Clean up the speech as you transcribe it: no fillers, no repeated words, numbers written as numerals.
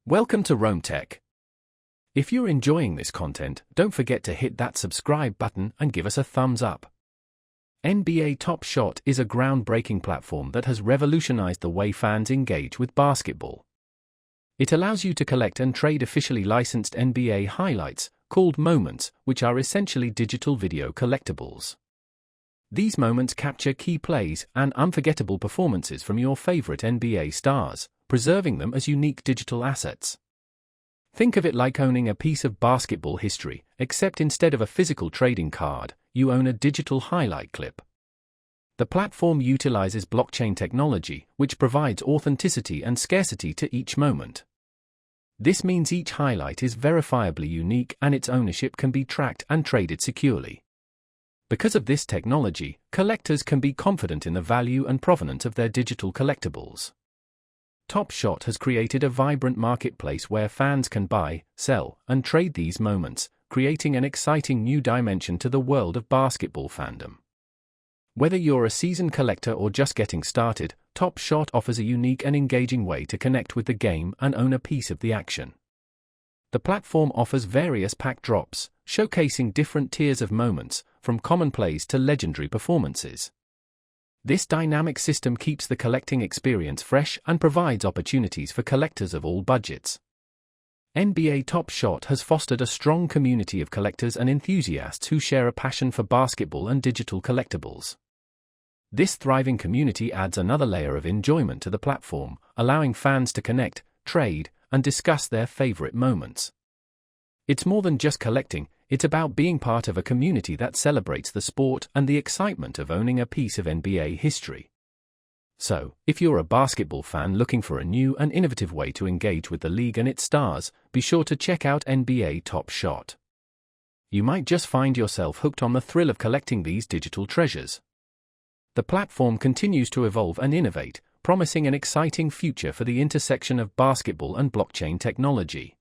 Welcome to Rome Tech. If you're enjoying this content, don't forget to hit that subscribe button and give us a thumbs up. NBA Top Shot is a groundbreaking platform that has revolutionized the way fans engage with basketball. It allows you to collect and trade officially licensed NBA highlights, called moments, which are essentially digital video collectibles. These moments capture key plays and unforgettable performances from your favorite NBA stars, preserving them as unique digital assets. Think of it like owning a piece of basketball history, except instead of a physical trading card, you own a digital highlight clip. The platform utilizes blockchain technology, which provides authenticity and scarcity to each moment. This means each highlight is verifiably unique and its ownership can be tracked and traded securely. Because of this technology, collectors can be confident in the value and provenance of their digital collectibles. Top Shot has created a vibrant marketplace where fans can buy, sell, and trade these moments, creating an exciting new dimension to the world of basketball fandom. Whether you're a seasoned collector or just getting started, Top Shot offers a unique and engaging way to connect with the game and own a piece of the action. The platform offers various pack drops, showcasing different tiers of moments, from common plays to legendary performances. This dynamic system keeps the collecting experience fresh and provides opportunities for collectors of all budgets. NBA Top Shot has fostered a strong community of collectors and enthusiasts who share a passion for basketball and digital collectibles. This thriving community adds another layer of enjoyment to the platform, allowing fans to connect, trade, and discuss their favorite moments. It's more than just collecting, it's about being part of a community that celebrates the sport and the excitement of owning a piece of NBA history. So, if you're a basketball fan looking for a new and innovative way to engage with the league and its stars, be sure to check out NBA Top Shot. You might just find yourself hooked on the thrill of collecting these digital treasures. The platform continues to evolve and innovate, promising an exciting future for the intersection of basketball and blockchain technology.